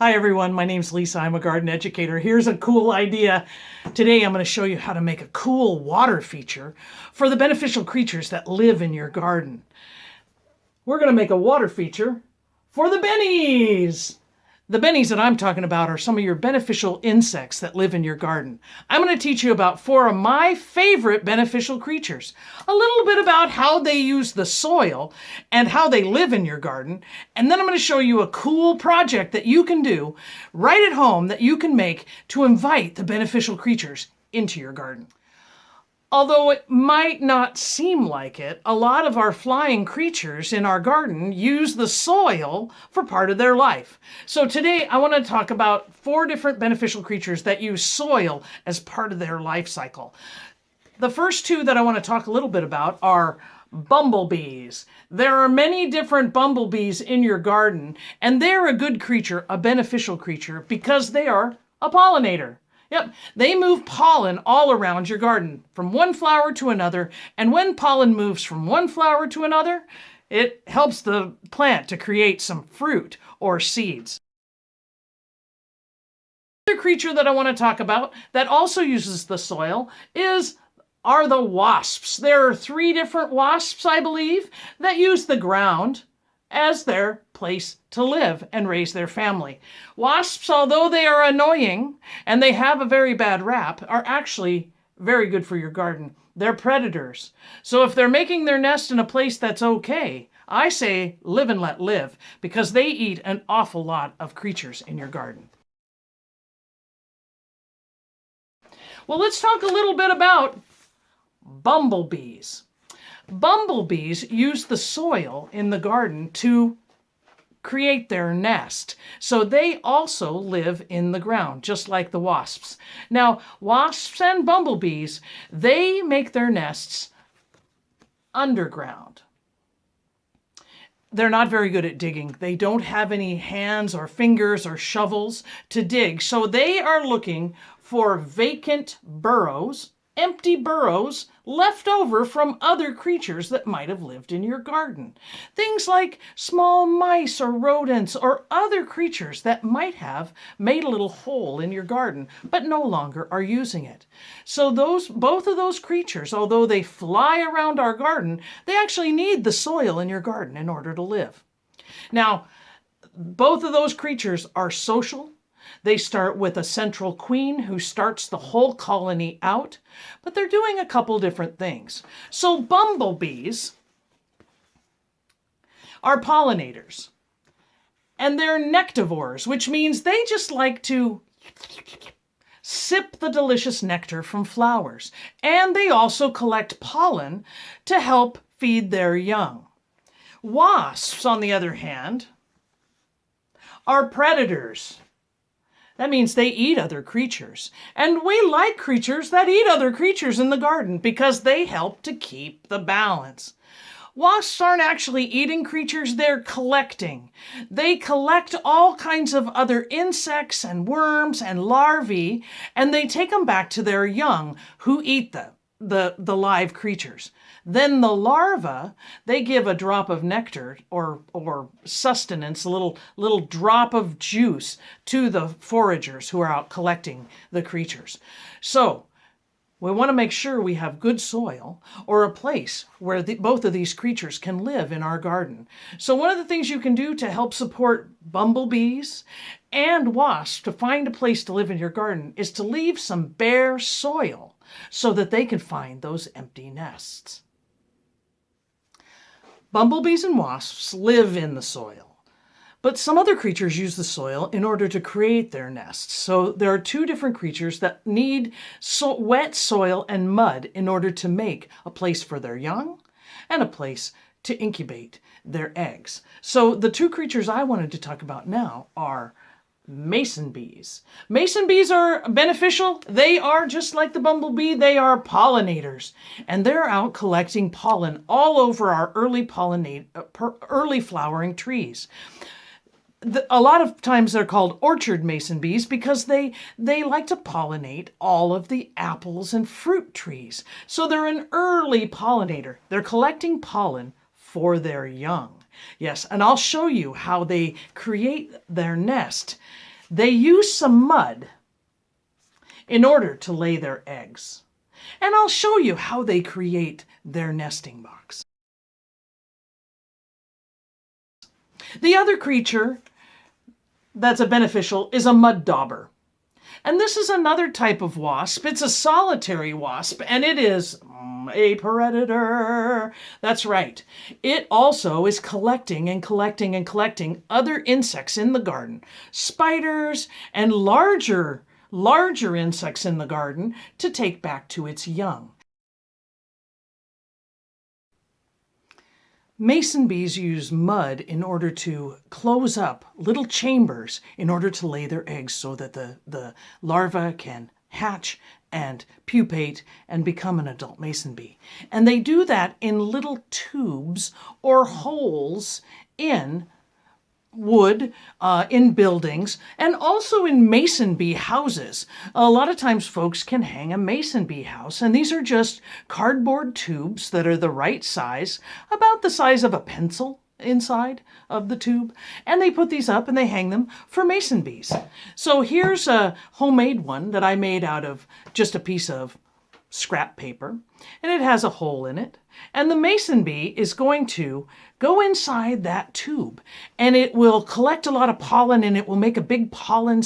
Hi everyone, my name's Lisa. I'm a garden educator. Here's a cool idea. Today I'm going to show you how to make a cool water feature for the beneficial creatures that live in your garden. We're going to make a water feature for the bennies. The bennies that I'm talking about are some of your beneficial insects that live in your garden. I'm going to teach you about 4 of my favorite beneficial creatures. A little bit about how they use the soil and how they live in your garden. And then I'm going to show you a cool project that you can do right at home that you can make to invite the beneficial creatures into your garden. Although it might not seem like it, a lot of our flying creatures in our garden use the soil for part of their life. So today I want to talk about 4 different beneficial creatures that use soil as part of their life cycle. The first 2 that I want to talk a little bit about are bumblebees. There are many different bumblebees in your garden, and they're a good creature, a beneficial creature, because they are a pollinator. Yep, they move pollen all around your garden, from one flower to another, and when pollen moves from one flower to another, it helps the plant to create some fruit or seeds. Another creature that I want to talk about that also uses the soil are the wasps. There are 3 different wasps, I believe, that use the ground as their place to live and raise their family. Wasps, although they are annoying and they have a very bad rap, are actually very good for your garden. They're predators. So if they're making their nest in a place that's okay, I say live and let live, because they eat an awful lot of creatures in your garden. Well, let's talk a little bit about bumblebees. Bumblebees use the soil in the garden to create their nest. So they also live in the ground, just like the wasps. Now, wasps and bumblebees, they make their nests underground. They're not very good at digging. They don't have any hands or fingers or shovels to dig. So they are looking for vacant burrows, empty burrows left over from other creatures that might have lived in your garden. Things like small mice or rodents or other creatures that might have made a little hole in your garden but no longer are using it. So both of those creatures, although they fly around our garden, they actually need the soil in your garden in order to live. Now, both of those creatures are social. They start with a central queen who starts the whole colony out, but they're doing a couple different things. So bumblebees are pollinators, and they're nectivores, which means they just like to sip the delicious nectar from flowers, and they also collect pollen to help feed their young. Wasps, on the other hand, are predators. That means they eat other creatures. And we like creatures that eat other creatures in the garden because they help to keep the balance. Wasps aren't actually eating creatures, they're collecting. They collect all kinds of other insects and worms and larvae, and they take them back to their young who eat the live creatures. Then the larvae, they give a drop of nectar or sustenance, a little drop of juice to the foragers who are out collecting the creatures. So we want to make sure we have good soil or a place where both of these creatures can live in our garden. So one of the things you can do to help support bumblebees and wasps to find a place to live in your garden is to leave some bare soil so that they can find those empty nests. Bumblebees and wasps live in the soil, but some other creatures use the soil in order to create their nests. So there are 2 different creatures that need wet soil and mud in order to make a place for their young and a place to incubate their eggs. So the 2 creatures I wanted to talk about now are mason bees. Mason bees are beneficial. They are just like the bumblebee. They are pollinators, and they're out collecting pollen all over our early flowering trees. A lot of times they're called orchard mason bees because they like to pollinate all of the apples and fruit trees. So they're an early pollinator. They're collecting pollen for their young. Yes, and I'll show you how they create their nest They use some mud in order to lay their eggs. And I'll show you how they create their nesting box. The other creature that's a beneficial is a mud dauber. And this is another type of wasp. It's a solitary wasp, and it is a predator. That's right. It also is collecting and collecting and collecting other insects in the garden, spiders and larger insects in the garden to take back to its young. Mason bees use mud in order to close up little chambers in order to lay their eggs so that the larva can hatch and pupate and become an adult mason bee. And they do that in little tubes or holes in wood, in buildings, and also in mason bee houses. A lot of times folks can hang a mason bee house, and these are just cardboard tubes that are the right size, about the size of a pencil inside of the tube, and they put these up and they hang them for mason bees. So here's a homemade one that I made out of just a piece of scrap paper, and it has a hole in it, and the mason bee is going to go inside that tube, and it will collect a lot of pollen, and it will make a big pollen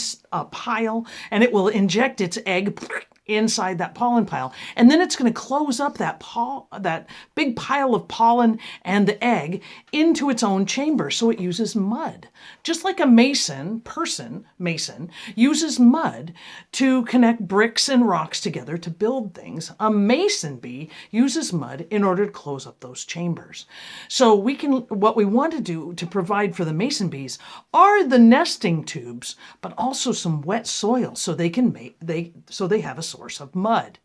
pile, and it will inject its egg inside that pollen pile, and then it's going to close up that big pile of pollen and the egg into its own chamber. So it uses mud, just like a mason uses mud to connect bricks and rocks together to build things. A mason bee uses mud in order to close up those chambers. So what we want to do to provide for the mason bees are the nesting tubes, but also some wet soil so they have a source of mud.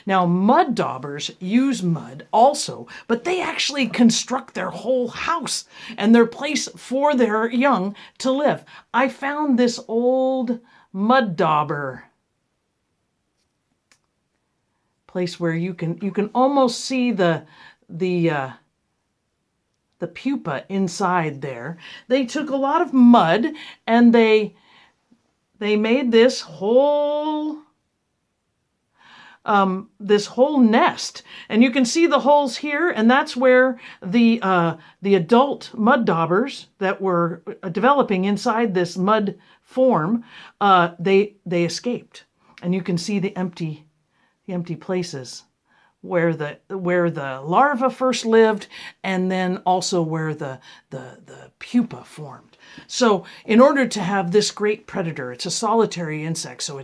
Now, mud daubers use mud also, but they actually construct their whole house and their place for their young to live. I found this old mud dauber place where you can almost see the pupa inside there. They took a lot of mud and they made this whole nest, and you can see the holes here, and that's where the adult mud daubers that were developing inside this mud form, they escaped, and you can see the empty places where the larva first lived, and then also where the pupa formed. So in order to have this great predator, it's a solitary insect, so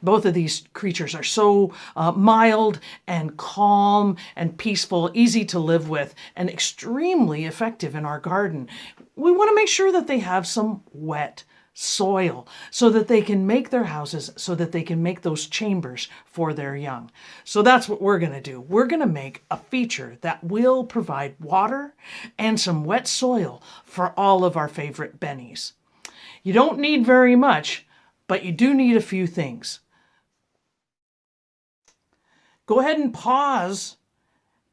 both of these creatures are so mild and calm and peaceful, easy to live with, and extremely effective in our garden. We want to make sure that they have some wet soil so that they can make their houses, so that they can make those chambers for their young. So that's what we're going to do. We're going to make a feature that will provide water and some wet soil for all of our favorite bennies. You don't need very much, but you do need a few things. Go ahead and pause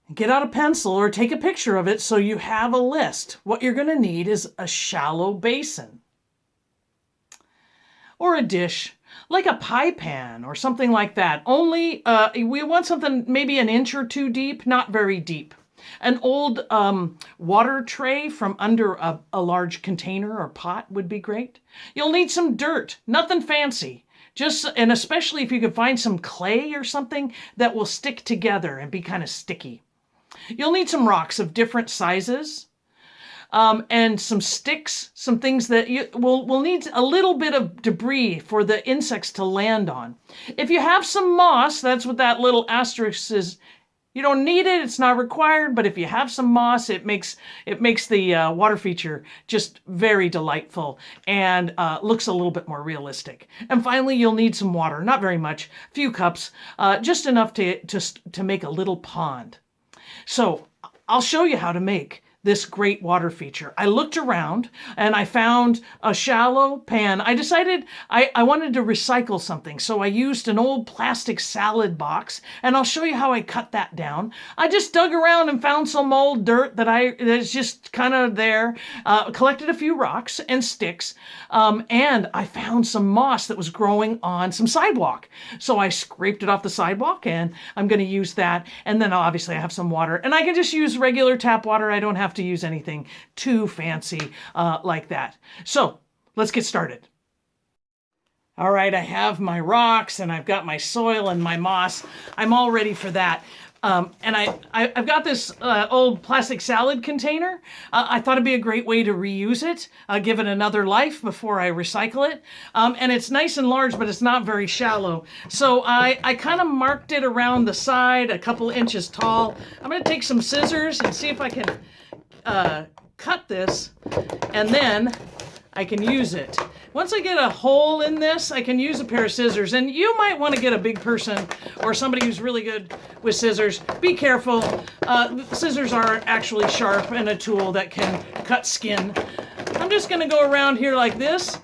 and get out a pencil or take a picture of it so you have a list. What you're going to need is a shallow basin, or a dish, like a pie pan or something like that. Only we want something maybe an inch or two deep, not very deep. An old water tray from under a large container or pot would be great. You'll need some dirt, nothing fancy. And especially if you can find some clay or something that will stick together and be kind of sticky. You'll need some rocks of different sizes. And some sticks, some things that we'll need a little bit of debris for the insects to land on. If you have some moss, that's what that little asterisk is. You don't need it, it's not required, but if you have some moss, it makes the water feature just very delightful and looks a little bit more realistic. And finally, you'll need some water, not very much, a few cups, just enough to make a little pond. So I'll show you how to make this great water feature. I looked around and I found a shallow pan. I decided I wanted to recycle something, so I used an old plastic salad box, and I'll show you how I cut that down. I just dug around and found some old dirt that's just kind of there, collected a few rocks and sticks, and I found some moss that was growing on some sidewalk. So I scraped it off the sidewalk, and I'm going to use that. And then obviously I have some water, and I can just use regular tap water. I don't have to use anything too fancy like that. So let's get started. All right, I have my rocks and I've got my soil and my moss. I'm all ready for that. And I've got this old plastic salad container. I thought it'd be a great way to reuse it, give it another life before I recycle it. And it's nice and large, but it's not very shallow. So I kind of marked it around the side, a couple inches tall. I'm going to take some scissors and see if I can cut this, and then I can use it. Once I get a hole in this, I can use a pair of scissors, and you might want to get a big person or somebody who's really good with scissors. Be careful. Scissors are actually sharp and a tool that can cut skin. I'm just going to go around here like this.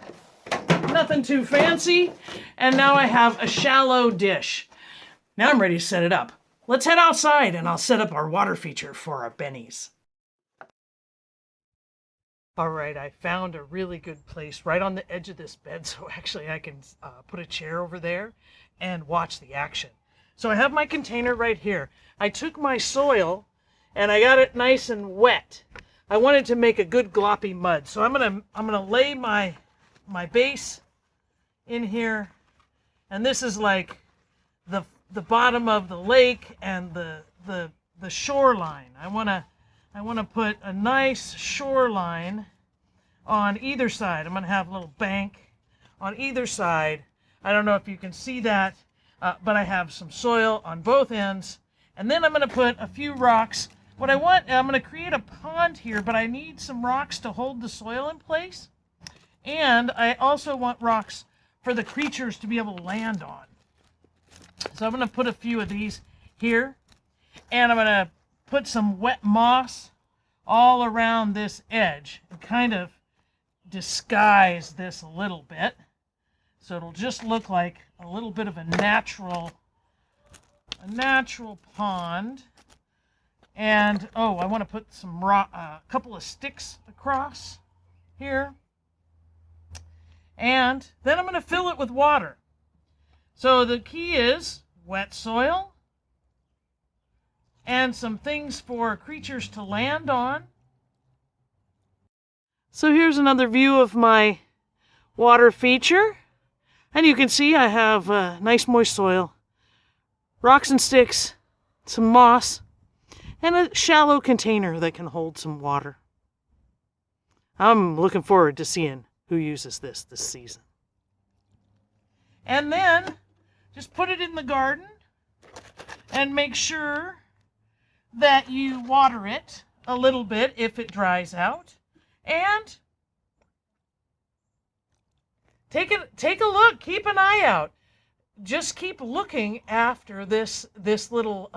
Nothing too fancy. And now I have a shallow dish. Now I'm ready to set it up. Let's head outside and I'll set up our water feature for our bennies. All right, I found a really good place right on the edge of this bed, so actually I can put a chair over there and watch the action. So I have my container right here. I took my soil and I got it nice and wet. I wanted to make a good gloppy mud, so I'm gonna lay my base in here, and this is like the bottom of the lake and the shoreline. I want to put a nice shoreline on either side. I'm going to have a little bank on either side. I don't know if you can see that, but I have some soil on both ends. And then I'm going to put a few rocks. What I want, I'm going to create a pond here, but I need some rocks to hold the soil in place. And I also want rocks for the creatures to be able to land on. So I'm going to put a few of these here, and I'm going to put some wet moss all around this edge and kind of disguise this a little bit. So it'll just look like a little bit of a natural pond. And, oh, I want to put some a couple of sticks across here. And then I'm going to fill it with water. So the key is wet soil and some things for creatures to land on. So here's another view of my water feature. And you can see I have nice moist soil, rocks and sticks, some moss, and a shallow container that can hold some water. I'm looking forward to seeing who uses this season. And then just put it in the garden and make sure that you water it a little bit if it dries out. And take a look, keep an eye out. Just keep looking after this little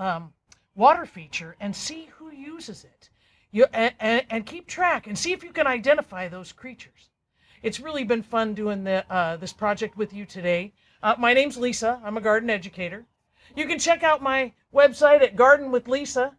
water feature and see who uses it. And keep track and see if you can identify those creatures. It's really been fun doing this project with you today. My name's Lisa. I'm a garden educator. You can check out my website at gardenwithlisa.com.